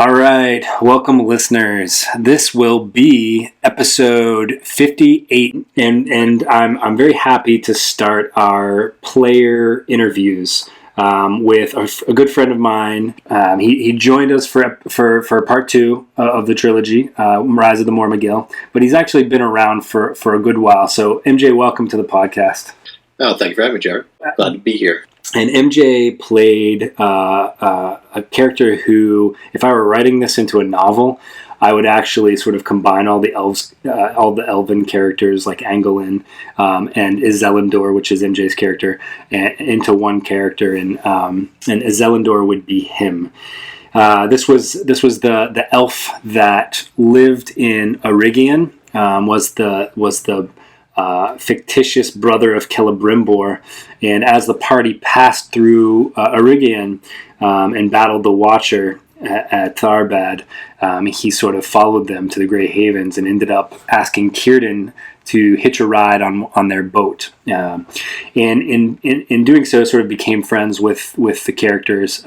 All right, welcome listeners. This will be episode 58, and I'm very happy to start our player interviews with a good friend of mine. He joined us for part two of the trilogy, Rise of the Mormagil, but he's actually been around for a good while. So MJ, welcome to the podcast. Oh, thank you for having me, Jared. Glad to be here. And MJ played a character who, if I were writing this into a novel, I would actually sort of combine all the elves, all the elven characters like Angolan and Ezellendur, which is MJ's character, into one character, and Ezellendur would be him. This was the elf that lived in Ezellendur, was the fictitious brother of Celebrimbor, and as the party passed through Ezellendur and battled the Watcher at Tharbad, he sort of followed them to the Grey Havens and ended up asking Círdan to hitch a ride on their boat. And in doing so, sort of became friends with the characters.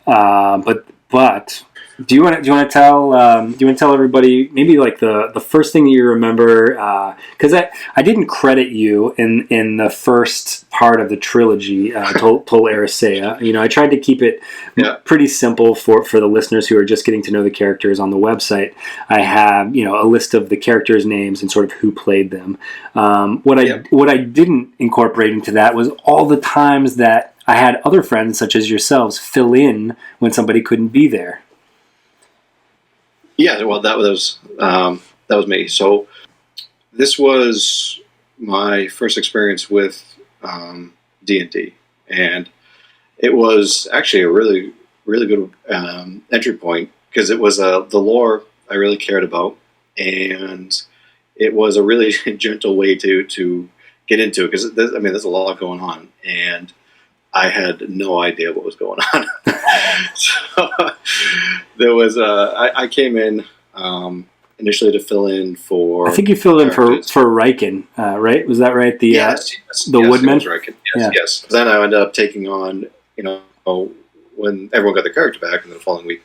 But do you want to tell everybody maybe like the first thing you remember? Because I didn't credit you in the first part of the trilogy, Tol Eressëa. You know, I tried to keep it pretty simple for the listeners who are just getting to know the characters on the website. I have a list of the characters' names and sort of who played them. What I didn't incorporate into that was all the times that I had other friends such as yourselves fill in when somebody couldn't be there. Yeah, well, that was me. So this was my first experience with D&D, and it was actually a really, really good entry point because it was the lore I really cared about, and it was a really gentle way to get into it because there's a lot going on, and I had no idea what was going on. So there was I came in initially to fill in for. I think you filled in for Riken, right? Was that right? Yes, Woodman. Riken. Yes. Then I ended up taking on when everyone got their character back, and then the following week,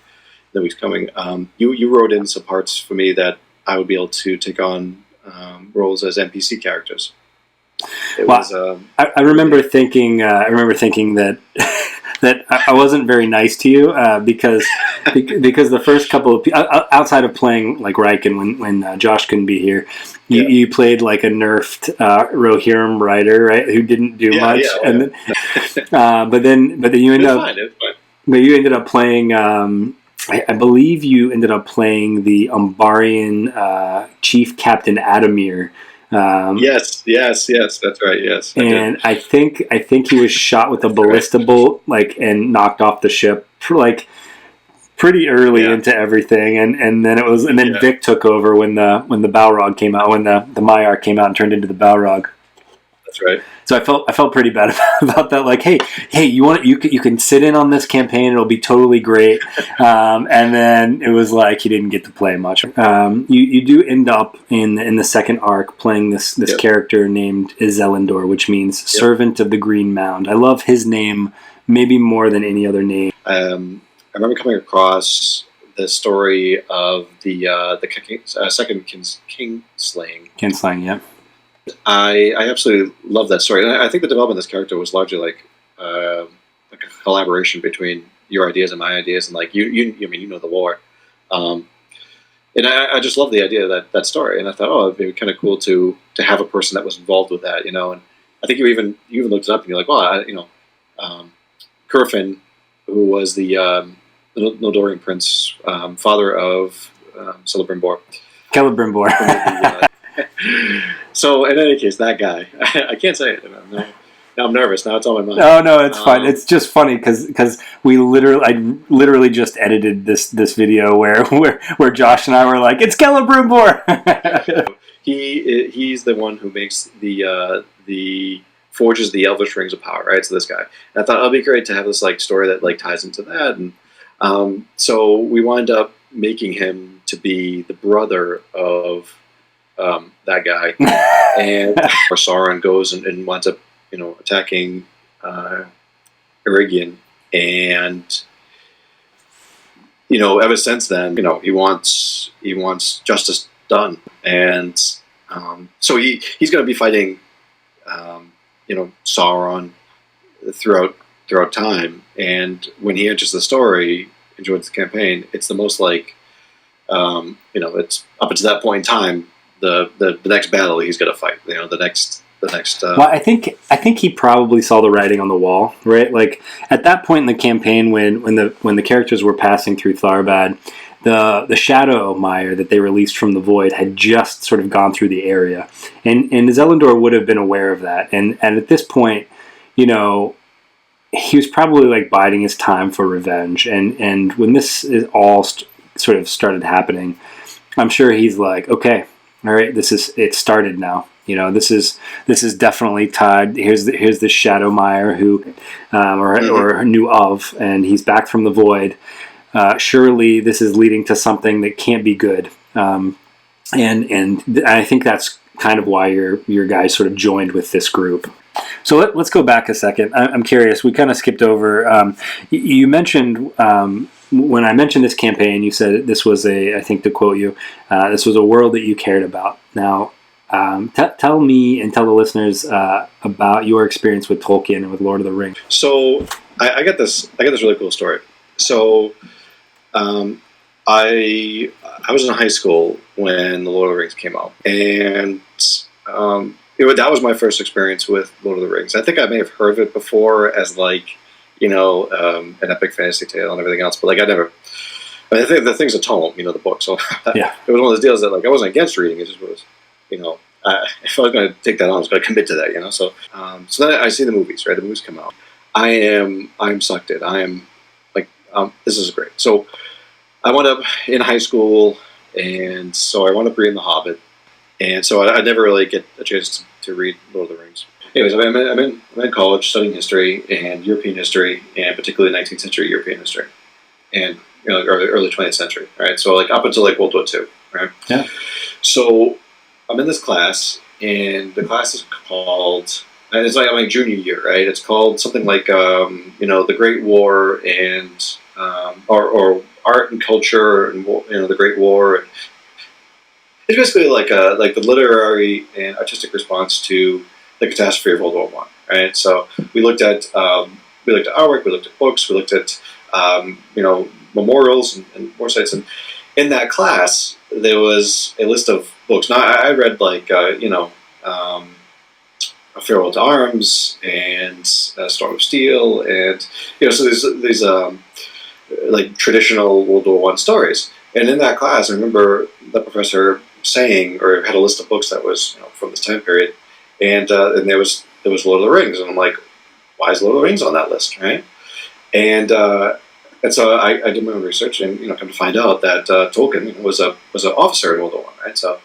the week's coming. You wrote in some parts for me that I would be able to take on roles as NPC characters. I remember thinking that that I wasn't very nice to you because the first couple of outside of playing like Riken when Josh couldn't be here, you played like a nerfed Rohirrim rider, right, who didn't do much, and then, but then you ended up playing. I believe you ended up playing the Umbarian Chief Captain Adamir. Yes, that's right. Yes, and I think he was shot with a ballista bolt, and knocked off the ship, pretty early into everything, and then Vic took over when the Balrog came out, when the Maiar came out and turned into the Balrog. That's right. So I felt pretty bad about that. Like, hey, you can sit in on this campaign; it'll be totally great. And then it was like he didn't get to play much. You do end up in the second arc playing this character named Ezellendur, which means servant of the Green Mound. I love his name maybe more than any other name. I remember coming across the story of the second king slaying. Kinslaying, yeah. I absolutely love that story, and I think the development of this character was largely like a collaboration between your ideas and my ideas, and like you the lore, and I just love the idea of that story, and I thought, it'd be kind of cool to have a person that was involved with that, and I think you even looked it up, and you're like, well, Curfin, who was the Noldorian prince, father of Celebrimbor. So in any case, that guy, I can't say it. Now I'm nervous. Now it's on my mind. No, it's fine. It's just funny because I literally just edited this video where Josh and I were like, it's Celebrimbor. He's the one who makes the forges the Elvish rings of power, right? So this guy. And I thought it'd be great to have this story that ties into that, and so we wind up making him to be the brother of that guy, and Sauron goes and winds up, attacking Eregion, and ever since then, he wants justice done, and so he's going to be fighting, Sauron throughout time. And when he enters the story and joins the campaign, it's the most like, it's up until that point in time, the next battle he's going to fight. The next. Well, I think he probably saw the writing on the wall, right? Like at that point in the campaign, when the characters were passing through Tharbad, the Shadow Mire that they released from the Void had just sort of gone through the area, and Ezellendur would have been aware of that, and at this point, he was probably like biding his time for revenge, and when this is all sort of started happening, I'm sure he's like, okay, all right, it started now. This is definitely tied. Here's the Shadow Mire who, or knew of, and he's back from the Void. Surely this is leading to something that can't be good. And I think that's kind of why your guys sort of joined with this group. So let's go back a second. I'm curious. We kind of skipped over. You mentioned when I mentioned this campaign, you said this was I think to quote you, this was a world that you cared about. Now. Tell me and tell the listeners about your experience with Tolkien and with Lord of the Rings. So I got this really cool story. So I was in high school when the Lord of the Rings came out, and that was my first experience with Lord of the Rings. I think I may have heard of it before as like an epic fantasy tale and everything else, but like I think the thing's a tome, the book. So yeah. It was one of those deals that like I wasn't against reading. It just was. If I was going to take that on, I was going to commit to that, So, so then I see the movies, right? The movies come out. I'm sucked in. I am like, this is great. So, I wound up in high school, and so I wound up reading The Hobbit, and so I never really get a chance to read Lord of the Rings. Anyways, I'm in college studying history and European history, and particularly 19th century European history, and early 20th century. Right, so like up until like World War II. Right. Yeah. So. I'm in this class, and the class is called, and it's like my junior year, right? It's called something like, the Great War and, or Art and Culture and, the Great War. It's basically like the literary and artistic response to the catastrophe of World War One, right? So we looked at artwork, we looked at books, we looked at, memorials and war sites, and in that class, there was a list of books. Now, I read like, A Farewell to Arms and Storm of Steel, and so these like traditional World War I stories. And in that class, I remember the professor saying, or had a list of books that was from this time period, and there was Lord of the Rings, and I'm like, why is Lord of the Rings on that list, right? And so I did my own research, and come to find out that Tolkien was an officer in World War I, right? So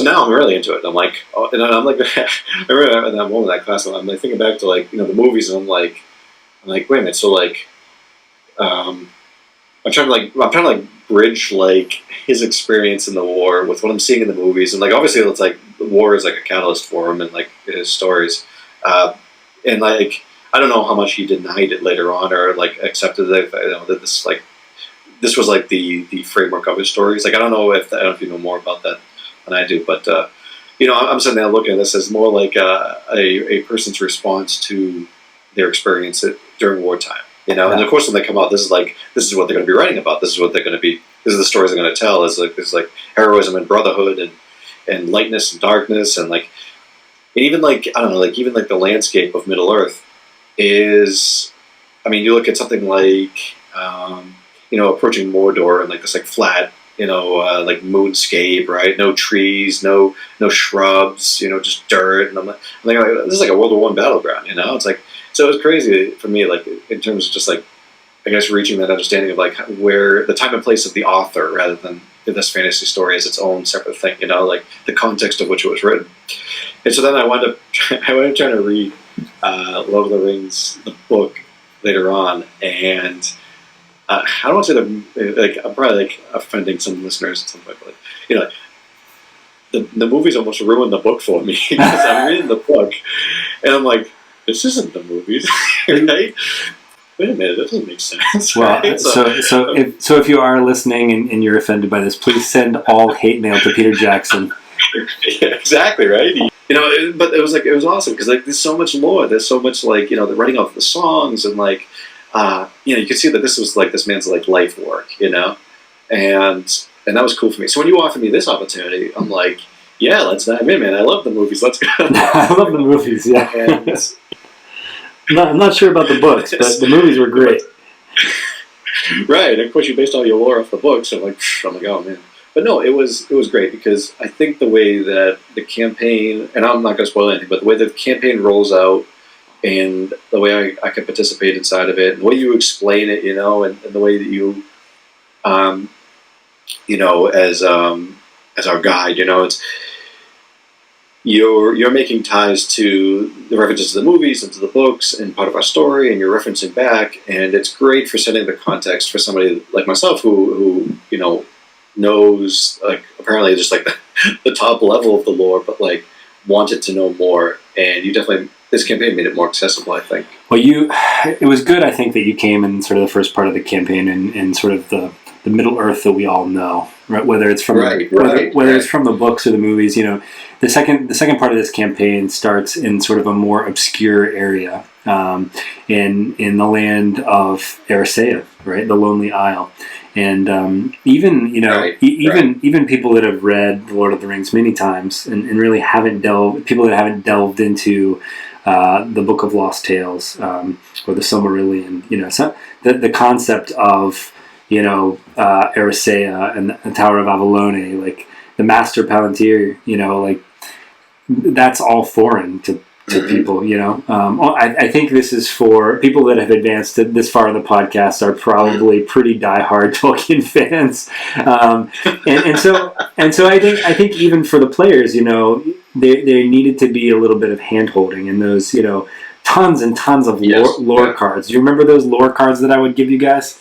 now I'm really into it. I'm like, and I'm like, I remember at that moment in that class, I'm like thinking back to like the movies, and I'm like, wait a minute, so like, I'm trying to bridge like his experience in the war with what I'm seeing in the movies, and like obviously it's like the war is like a catalyst for him and like his stories, and like. I don't know how much he denied it later on, or like accepted that this was like the framework of his stories. Like I don't know if you know more about that than I do, but I'm sitting there looking at this as more like a person's response to their experience during wartime. And of course when they come out, this is what they're going to be writing about. This is what they're going to be. This is the stories they're going to tell. Is like heroism and brotherhood and lightness and darkness and like, and even like I don't know, like even like the landscape of Middle Earth. Is, I mean, you look at something like, approaching Mordor and like this like flat, like moonscape, right? No trees, no shrubs, just dirt. And I'm like, this is like a World War I battleground, It's like, so it was crazy for me, like in terms of just like, I guess reaching that understanding of like where the time and place of the author rather than this fantasy story as its own separate thing, like the context of which it was written. And so then I wound up trying to read Lord of the Rings, the book, later on, and I don't want to say that I'm probably like offending some listeners at some point, but the movies almost ruined the book for me because I'm reading the book and I'm like, this isn't the movies, right? wait a minute, that doesn't make sense. Well, right? so if you are listening and you're offended by this, please send all hate mail to Peter Jackson. Yeah, exactly, right? But it was awesome because like there's so much lore. There's so much like the writing of the songs and like you could see that this was like this man's like life work, and that was cool for me. So when you offered me this opportunity, I'm like, yeah, let's dive in, man. I love the movies. Let's go. I love the movies. Yeah. And, I'm not sure about the books, but the movies were great. Right, and of course you based all your lore off the books. I'm like, oh man. But no, it was great because I think the way that the campaign, and I'm not going to spoil anything, but the way that the campaign rolls out and the way I can participate inside of it, and the way you explain it, and the way that you, as our guide, it's you're making ties to the references to the movies and to the books and part of our story, and you're referencing back, and it's great for setting the context for somebody like myself who knows like apparently just like the top level of the lore, but like wanted to know more. And this campaign made it more accessible, I think. Well, it was good, I think, that you came in sort of the first part of the campaign and sort of the Middle Earth that we all know, right? Whether it's from it's from the books or the movies, the second part of this campaign starts in sort of a more obscure area, in the land of Erisea, right, the Lonely Isle. And even even people that have read The Lord of the Rings many times and really haven't delved into the Book of Lost Tales or the Silmarillion, so the concept of Erisea and the Tower of Avalone, like the Master Palantir, like that's all foreign to people, I think this is for people that have advanced to this far in the podcast are probably pretty diehard Tolkien fans, and so I think even for the players, there needed to be a little bit of hand holding in those, tons and tons of lore cards. Do you remember those lore cards that I would give you guys?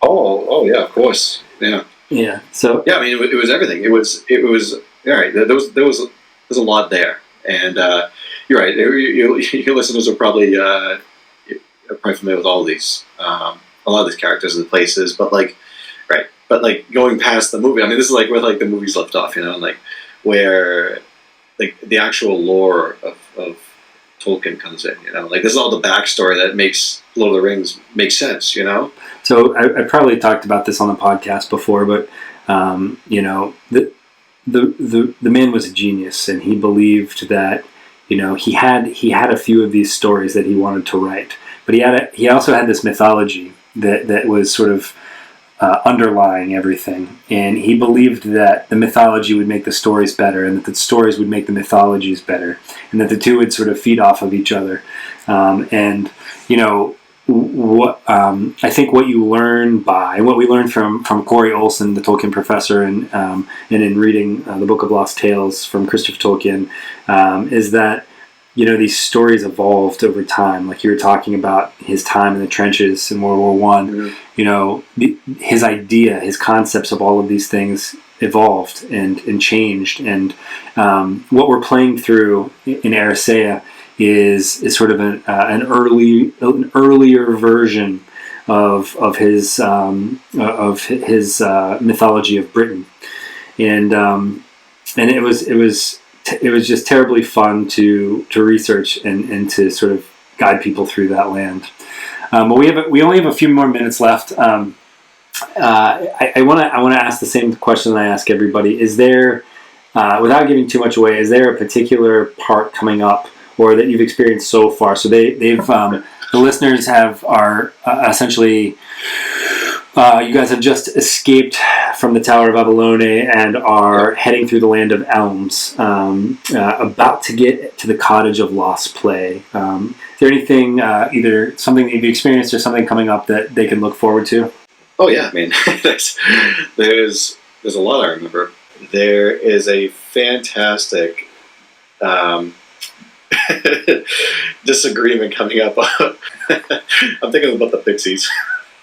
Oh yeah, of course, yeah. Yeah. So yeah, I mean, it was everything. It was all right. There was a lot there, and you're right. Your listeners are probably familiar with all these, a lot of these characters and places, but like going past the movie. I mean, this is like where like the movies left off, like where like the actual lore of Tolkien comes in. Like this is all the backstory that makes Lord of the Rings make sense. So I probably talked about this on the podcast before, but the man was a genius, and he believed that he had a few of these stories that he wanted to write, but he also had this mythology that was sort of underlying everything, and he believed that the mythology would make the stories better, and that the stories would make the mythologies better, and that the two would sort of feed off of each other, what I think what you learn what we learned from Corey Olsen, the Tolkien professor, and in reading the Book of Lost Tales from Christopher Tolkien, is that these stories evolved over time. Like you were talking about his time in the trenches in World War One. Mm-hmm. His idea, his concepts of all of these things evolved and changed. And what we're playing through in Erisea is sort of an earlier version of his mythology of Britain, and it was just terribly fun to research and to sort of guide people through that land. But we only have a few more minutes left. I want to ask the same question that I ask everybody. Is there, without giving too much away, is there a particular part coming up or that you've experienced so far? So they've the listeners are essentially, you guys have just escaped from the Tower of Avalone and are heading through the land of elms, about to get to the Cottage of Lost Play. Is there anything, either something that you've experienced or something coming up that they can look forward to? Oh yeah, I mean, there's a lot I remember. There is a fantastic disagreement coming up. I'm thinking about the Pixies.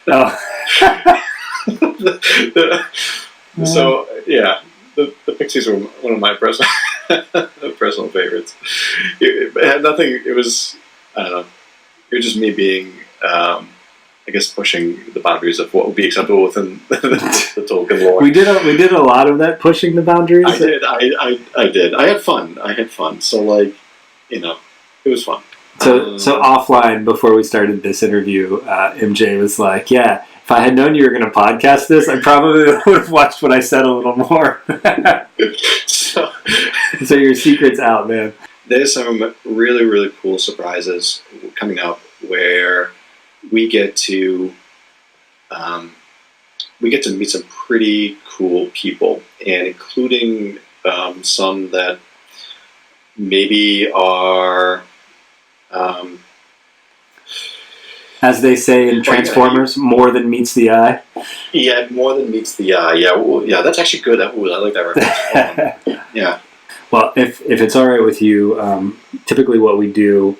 Oh. So yeah, the Pixies were one of my personal favorites. It had nothing. It was I don't know. It was just me being I guess pushing the boundaries of what would be acceptable within the Tolkien lore. We did a lot of that, pushing the boundaries. I did. I did. I had fun. So like, it was fun. So offline, before we started this interview, MJ was like, "Yeah, if I had known you were going to podcast this, I probably would have watched what I said a little more." So your secret's out, man. There's some really, really cool surprises coming up where we get to meet some pretty cool people, and including some that maybe are, as they say in Transformers, more than meets the eye. Yeah, more than meets the eye. Yeah, well, yeah, that's actually good. I like that reference. Yeah. Well, if it's all right with you, typically what we do,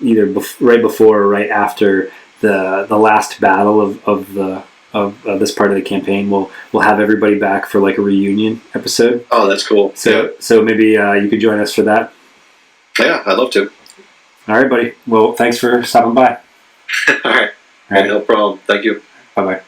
either right before or right after the last battle of this part of the campaign, we'll have everybody back for like a reunion episode. Oh, that's cool. So maybe you could join us for that. Yeah, I'd love to. All right, buddy. Well, thanks for stopping by. All right. No problem. Thank you. Bye-bye.